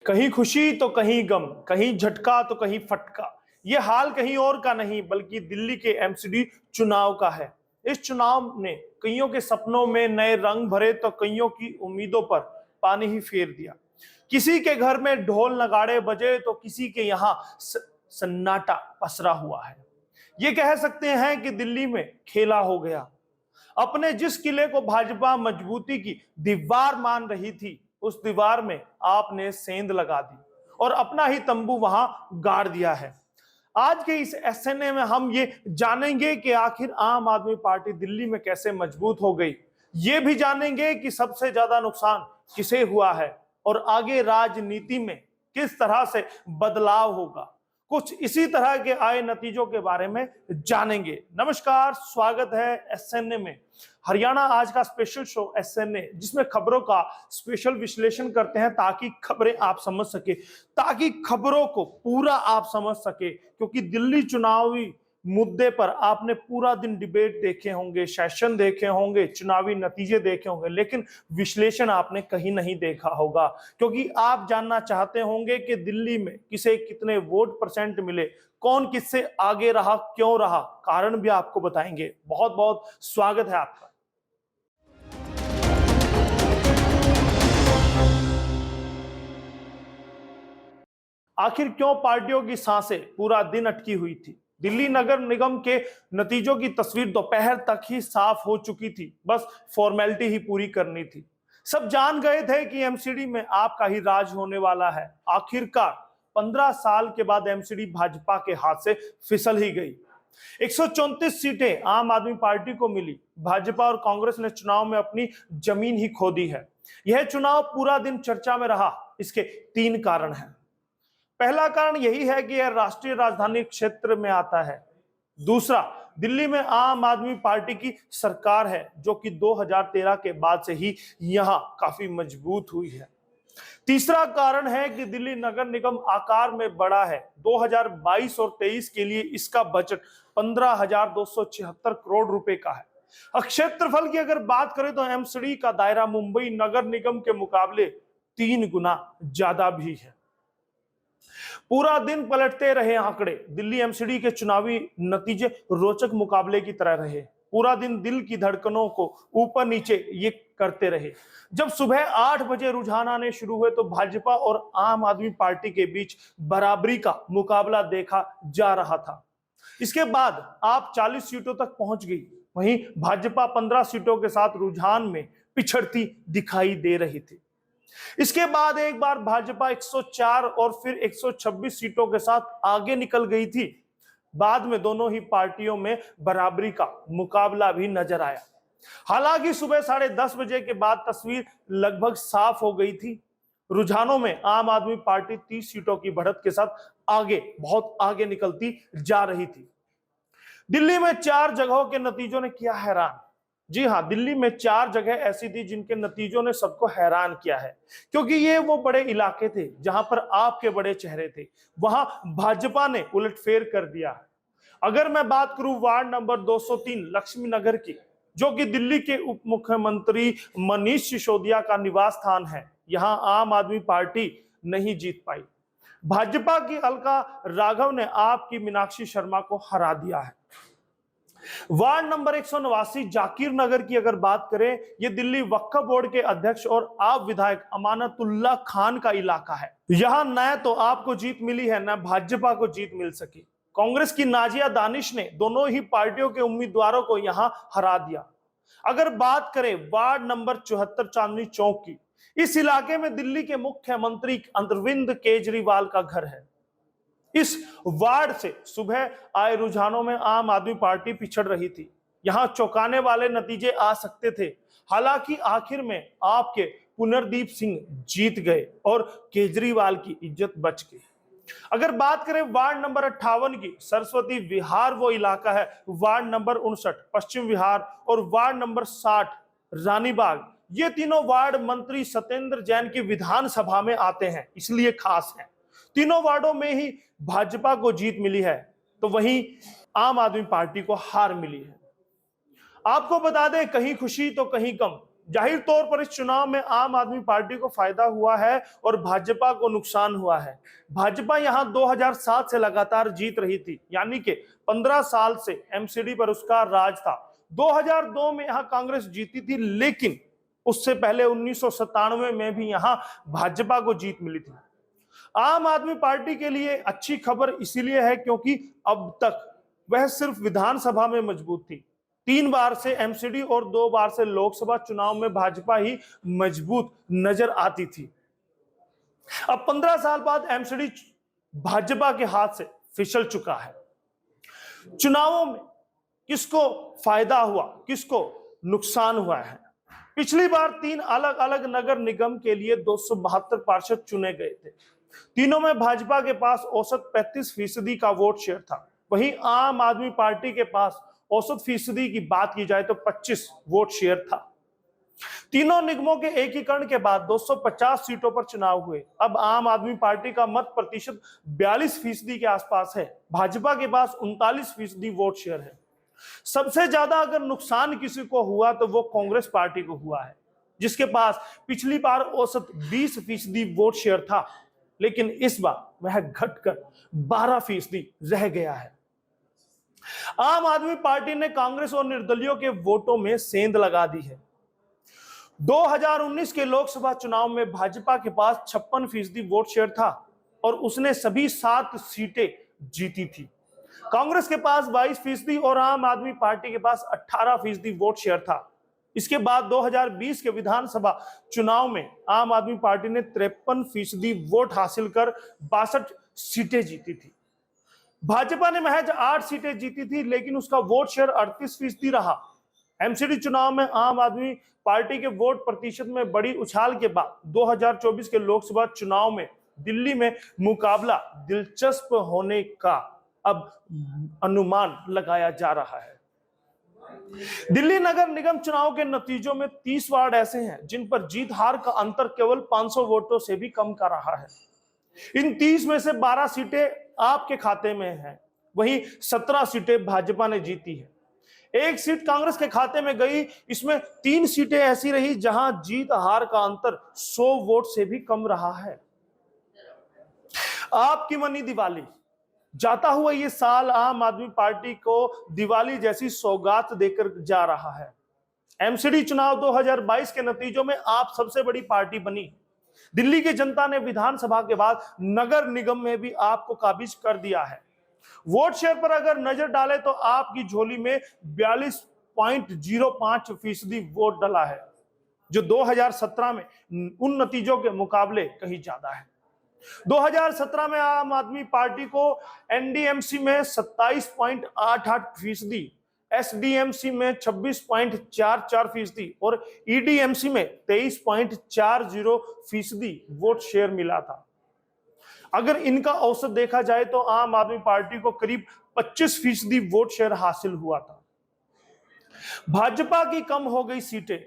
कहीं खुशी तो कहीं गम, कहीं झटका तो कहीं फटका। ये हाल कहीं और का नहीं बल्कि दिल्ली के एमसीडी चुनाव का है। इस चुनाव ने कईयों के सपनों में नए रंग भरे तो कईयों की उम्मीदों पर पानी ही फेर दिया। किसी के घर में ढोल नगाड़े बजे तो किसी के यहाँ सन्नाटा पसरा हुआ है। ये कह सकते हैं कि दिल्ली में खेला हो गया। अपने जिस किले को भाजपा मजबूती की दीवार मान रही थी, उस दीवार में आपने सेंध लगा दी और अपना ही तंबू वहां गाड़ दिया है। आज के इस एसएनए में हम ये जानेंगे कि आखिर आम आदमी पार्टी दिल्ली में कैसे मजबूत हो गई। ये भी जानेंगे कि सबसे ज्यादा नुकसान किसे हुआ है और आगे राजनीति में किस तरह से बदलाव होगा। कुछ इसी तरह के आए नतीजों के बारे में जानेंगे। नमस्कार, स्वागत है एसएनए में। हरियाणा आज का स्पेशल शो एसएनए, जिसमें खबरों का स्पेशल विश्लेषण करते हैं ताकि खबरें आप समझ सके, ताकि खबरों को पूरा आप समझ सके। क्योंकि दिल्ली चुनावी मुद्दे पर आपने पूरा दिन डिबेट देखे होंगे, सेशन देखे होंगे, चुनावी नतीजे देखे होंगे, लेकिन विश्लेषण आपने कहीं नहीं देखा होगा। क्योंकि आप जानना चाहते होंगे कि दिल्ली में किसे कितने वोट परसेंट मिले, कौन किससे आगे रहा, क्यों रहा, कारण भी आपको बताएंगे। बहुत बहुत स्वागत है आपका। आखिर क्यों पार्टियों की सांसें पूरा दिन अटकी हुई थी? दिल्ली नगर निगम के नतीजों की तस्वीर दोपहर तक ही साफ हो चुकी थी, बस फॉर्मेलिटी ही पूरी करनी थी। सब जान गए थे कि एमसीडी में आपका ही राज होने वाला है। आखिरकार 15 साल के बाद एमसीडी भाजपा के हाथ से फिसल ही गई। 134 सीटें आम आदमी पार्टी को मिली। भाजपा और कांग्रेस ने चुनाव में अपनी जमीन ही खो दी है। यह चुनाव पूरा दिन चर्चा में रहा। इसके 3 कारण हैं। पहला कारण यही है कि यह राष्ट्रीय राजधानी क्षेत्र में आता है। दूसरा, दिल्ली में आम आदमी पार्टी की सरकार है, जो कि 2013 के बाद से ही यहां काफी मजबूत हुई है। तीसरा कारण है कि दिल्ली नगर निगम आकार में बड़ा है। 2022 और 23 के लिए इसका बजट 15,276 करोड़ रुपए का है। क्षेत्रफल की अगर बात करें तो एमसीडी का दायरा मुंबई नगर निगम के मुकाबले 3 गुना ज्यादा भी है। पूरा दिन पलटते रहे आंकड़े। दिल्ली एमसीडी के चुनावी नतीजे रोचक मुकाबले की तरह रहे। पूरा दिन दिल की धड़कनों को ऊपर नीचे ये करते रहे। जब सुबह 8 बजे रुझान आने शुरू हुए तो भाजपा और आम आदमी पार्टी के बीच बराबरी का मुकाबला देखा जा रहा था। इसके बाद आप 40 सीटों तक पहुंच गई। वहीं भाजपा 15 सीटों के साथ रुझान में पिछड़ती दिखाई दे रही थी। इसके बाद एक बार भाजपा 104 और फिर 126 सीटों के साथ आगे निकल गई थी। बाद में दोनों ही पार्टियों में बराबरी का मुकाबला भी नजर आया। हालांकि सुबह 10:30 बजे के बाद तस्वीर लगभग साफ हो गई थी। रुझानों में आम आदमी पार्टी 30 सीटों की बढ़त के साथ आगे, बहुत आगे निकलती जा रही थी। दिल्ली में 4 जगहों के नतीजों ने किया हैरान। जी हां, दिल्ली में 4 जगह ऐसी थी जिनके नतीजों ने सबको हैरान किया है। क्योंकि ये वो बड़े इलाके थे जहां पर आपके बड़े चेहरे थे। वहां भाजपा ने उलटफेर कर दिया। अगर मैं बात करूं वार्ड नंबर 203 लक्ष्मी नगर की, जो कि दिल्ली के उप मुख्यमंत्री मनीष सिसोदिया का निवास स्थान है, यहां आम आदमी पार्टी नहीं जीत पाई। भाजपा की अलका राघव ने आपकी मीनाक्षी शर्मा को हरा दिया है। वार्ड नंबर 189 जाकिर नगर की अगर बात करें, यह दिल्ली वक्फ बोर्ड के अध्यक्ष और आप विधायक अमानतुल्लाह खान का इलाका है। यहां न तो आपको जीत मिली है, न भाजपा को जीत मिल सकी। कांग्रेस की नाजिया दानिश ने दोनों ही पार्टियों के उम्मीदवारों को यहां हरा दिया। अगर बात करें वार्ड नंबर 74 चांदनी चौक की, इस इलाके में दिल्ली के मुख्यमंत्री अरविंद केजरीवाल का घर है। इस वार्ड से सुबह आए रुझानों में आम आदमी पार्टी पिछड़ रही थी। यहां चौंकाने वाले नतीजे आ सकते थे। हालांकि आखिर में आपके पुनर्दीप सिंह जीत गए और केजरीवाल की इज्जत बच गई। अगर बात करें वार्ड नंबर 58 की, सरस्वती विहार वो इलाका है। वार्ड नंबर 59 पश्चिम विहार और वार्ड नंबर 60 रानीबाग, ये तीनों वार्ड मंत्री सत्येंद्र जैन की विधानसभा में आते हैं, इसलिए खास है। तीनों वार्डों में ही भाजपा को जीत मिली है, तो वहीं आम आदमी पार्टी को हार मिली है। आपको बता दें, कहीं खुशी तो कहीं गम। जाहिर तौर पर इस चुनाव में आम आदमी पार्टी को फायदा हुआ है और भाजपा को नुकसान हुआ है। भाजपा यहां 2007 से लगातार जीत रही थी, यानी कि 15 साल से एमसीडी पर उसका राज था। 2002 में यहां कांग्रेस जीती थी, लेकिन उससे पहले 1997 में भी यहां भाजपा को जीत मिली थी। आम आदमी पार्टी के लिए अच्छी खबर इसीलिए है क्योंकि अब तक वह सिर्फ विधानसभा में मजबूत थी। 3 बार से एमसीडी और 2 बार से लोकसभा चुनाव में भाजपा ही मजबूत नजर आती थी। अब 15 साल बाद एमसीडी भाजपा के हाथ से फिसल चुका है। चुनावों में किसको फायदा हुआ, किसको नुकसान हुआ है? पिछली बार 3 अलग अलग नगर निगम के लिए 272 पार्षद चुने गए थे। तीनों में भाजपा के पास औसत 35% का वोट शेयर था। वहीं आम आदमी पार्टी के पास औसत फीसदी की बात की जाए तो 25 वोट शेयर था। तीनों निगमों के एकीकरण के बाद 250 सीटों पर चुनाव हुए। अब आम आदमी पार्टी का मत प्रतिशत 42% के आसपास है। भाजपा के पास 39% वोट शेयर है। सबसे ज्यादा अगर नुकसान किसी को हुआ तो वो कांग्रेस पार्टी को हुआ है, जिसके पास पिछली बार औसत 20% वोट शेयर था, लेकिन इस बार वह घटकर 12% रह गया है। आम आदमी पार्टी ने कांग्रेस और निर्दलियों के वोटों में सेंध लगा दी है। 2019 के लोकसभा चुनाव में भाजपा के पास 56% वोट शेयर था और उसने सभी 7 सीटें जीती थी। कांग्रेस के पास 22% और आम आदमी पार्टी के पास 18% वोट शेयर था। इसके बाद 2020 के विधानसभा चुनाव में आम आदमी पार्टी ने 53% वोट हासिल कर 62 सीटें जीती थी। भाजपा ने महज 8 सीटें जीती थी, लेकिन उसका वोट शेयर 38% रहा। एमसीडी चुनाव में आम आदमी पार्टी के वोट प्रतिशत में बड़ी उछाल के बाद 2024 के लोकसभा चुनाव में दिल्ली में मुकाबला दिलचस्प होने का अब अनुमान लगाया जा रहा है। दिल्ली नगर निगम चुनाव के नतीजों में 30 वार्ड ऐसे हैं जिन पर जीत हार का अंतर केवल 500 वोटों से भी कम का रहा है। इन 30 में से 12 सीटें आपके खाते में हैं, वहीं 17 सीटें भाजपा ने जीती है। 1 सीट कांग्रेस के खाते में गई। इसमें 3 सीटें ऐसी रही जहां जीत हार का अंतर 100 वोट से भी कम रहा है। आपकी मनी दिवाली जाता हुआ ये साल आम आदमी पार्टी को दिवाली जैसी सौगात देकर जा रहा है। एमसीडी चुनाव 2022 के नतीजों में आप सबसे बड़ी पार्टी बनी। दिल्ली की जनता ने विधानसभा के बाद नगर निगम में भी आपको काबिज कर दिया है। वोट शेयर पर अगर नजर डालें तो आपकी झोली में 42.05% वोट डला है, जो 2017 में उन नतीजों के मुकाबले कहीं ज्यादा है। 2017 में आम आदमी पार्टी को एनडीएमसी में 27.88%, एसडीएमसी में 26.44% और ईडीएमसी में 23.40% वोट शेयर मिला था। अगर इनका औसत देखा जाए तो आम आदमी पार्टी को करीब 25% वोट शेयर हासिल हुआ था। भाजपा की कम हो गई सीटें।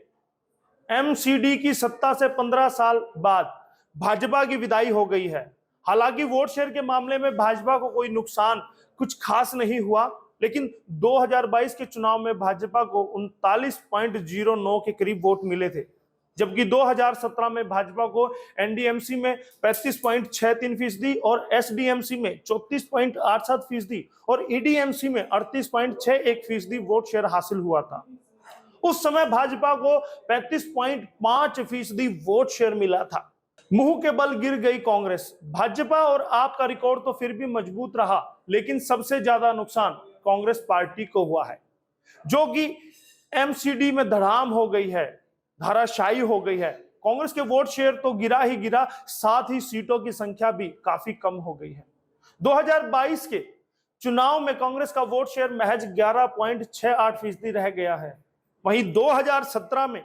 एमसीडी की सत्ता से 15 साल बाद भाजपा की विदाई हो गई है। हालांकि वोट शेयर के मामले में भाजपा को कोई नुकसान कुछ खास नहीं हुआ, लेकिन 2022 के चुनाव में भाजपा को 39.09 के करीब वोट मिले थे, जबकि 2017 में भाजपा को एनडीएमसी में 35.63% और एसडीएमसी में 34.87% और ईडीएमसी में 38.61% वोट शेयर हासिल हुआ था। उस समय भाजपा को 35.5% वोट शेयर मिला था। मुंह के बल गिर गई कांग्रेस। भाजपा और आपका रिकॉर्ड तो फिर भी मजबूत रहा, लेकिन सबसे ज्यादा नुकसान कांग्रेस पार्टी को हुआ है, जो कि एमसीडी में धड़ाम हो गई है, धाराशायी हो गई है। कांग्रेस के वोट शेयर तो गिरा ही गिरा, साथ ही सीटों की संख्या भी काफी कम हो गई है। 2022 के चुनाव में कांग्रेस का वोट शेयर महज 11.68% रह गया है। वहीं 2017 में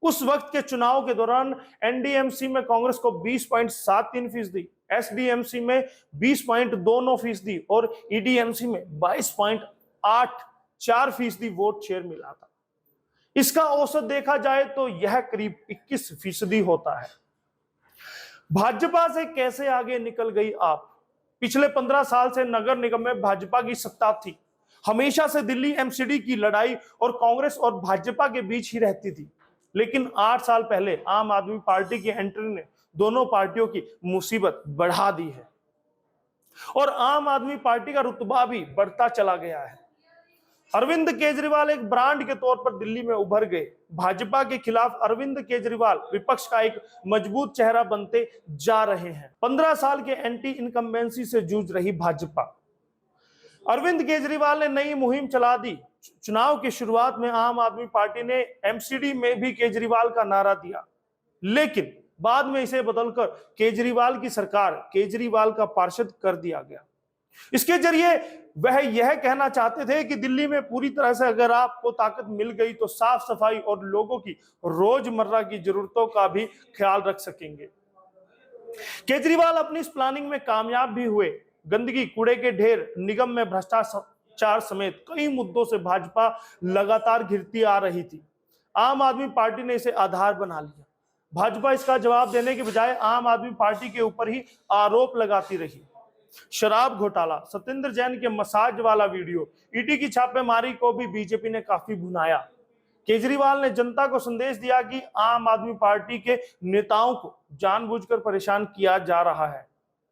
उस वक्त के चुनाव के दौरान एनडीएमसी में कांग्रेस को 20.73%, एसडीएमसी में 20.29% और ईडीएमसी में 22.84% वोट शेयर मिला था। इसका औसत देखा जाए तो यह करीब 21% होता है। भाजपा से कैसे आगे निकल गई आप? पिछले 15 साल से नगर निगम में भाजपा की सत्ता थी। हमेशा से दिल्ली एमसीडी की लड़ाई और कांग्रेस और भाजपा के बीच ही रहती थी, लेकिन 8 साल पहले आम आदमी पार्टी की एंट्री ने दोनों पार्टियों की मुसीबत बढ़ा दी है और आम आदमी पार्टी का रुतबा भी बढ़ता चला गया है। अरविंद केजरीवाल एक ब्रांड के तौर पर दिल्ली में उभर गए। भाजपा के खिलाफ अरविंद केजरीवाल विपक्ष का एक मजबूत चेहरा बनते जा रहे हैं। 15 साल के एंटी इनकम्बेंसी से जूझ रही भाजपा। अरविंद केजरीवाल ने नई मुहिम चला दी। चुनाव की शुरुआत में आम आदमी पार्टी ने एमसीडी में भी केजरीवाल का नारा दिया, लेकिन बाद में इसे बदलकर केजरीवाल की सरकार, केजरीवाल का पार्षद कर दिया गया। इसके जरिए वह यह कहना चाहते थे कि दिल्ली में पूरी तरह से अगर आपको ताकत मिल गई तो साफ सफाई और लोगों की रोजमर्रा की जरूरतों का भी ख्याल रख सकेंगे। केजरीवाल अपनी इस प्लानिंग में कामयाब भी हुए। गंदगी, कूड़े के ढेर, निगम में भ्रष्टाचार समेत कई मुद्दों से भाजपा लगातार घिरती आ रही थी। आम आदमी पार्टी ने इसे आधार बना लिया। भाजपा इसका जवाब देने के बजाय आम आदमी पार्टी के ऊपर ही आरोप लगाती रही। शराब घोटाला, सत्येंद्र जैन के मसाज वाला वीडियो, ईडी की छापेमारी को भी बीजेपी ने काफी भुनाया। केजरीवाल ने जनता को संदेश दिया कि आम आदमी पार्टी के नेताओं को जानबूझकर परेशान किया जा रहा है।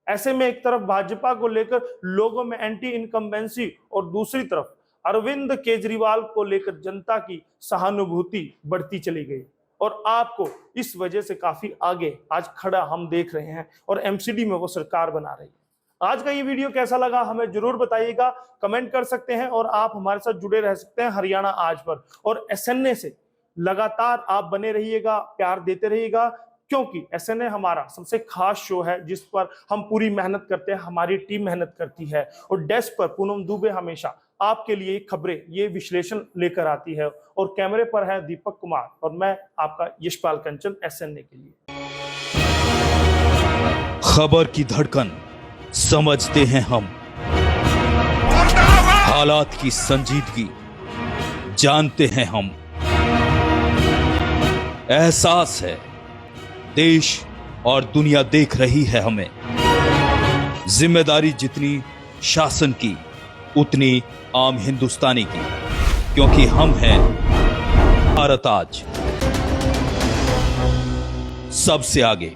ऐसे में एक तरफ भाजपा को लेकर लोगों में एंटी इनकम्बेंसी और दूसरी तरफ अरविंद केजरीवाल को लेकर जनता की सहानुभूति बढ़ती चली गई और आपको इस वजह से काफी आगे आज खड़ा हम देख रहे हैं और एमसीडी में वो सरकार बना रही है। आज का ये वीडियो कैसा लगा हमें जरूर बताइएगा, कमेंट कर सकते हैं और आप हमारे साथ जुड़े रह सकते हैं हरियाणा आज पर। और एसएनए से लगातार आप बने रहिएगा, प्यार देते रहिएगा, क्योंकि एसएनए हमारा सबसे खास शो है जिस पर हम पूरी मेहनत करते हैं, हमारी टीम मेहनत करती है और डेस्क पर पूनम दुबे हमेशा आपके लिए खबरें, ये विश्लेषण लेकर आती है। और कैमरे पर है दीपक कुमार और मैं आपका यशपाल कंचन एसएनए के लिए। खबर की धड़कन समझते हैं हम, हालात की संजीदगी जानते हैं हम। एहसास है देश और दुनिया देख रही है हमें। जिम्मेदारी जितनी शासन की उतनी आम हिंदुस्तानी की, क्योंकि हम हैं भारत आज सबसे आगे।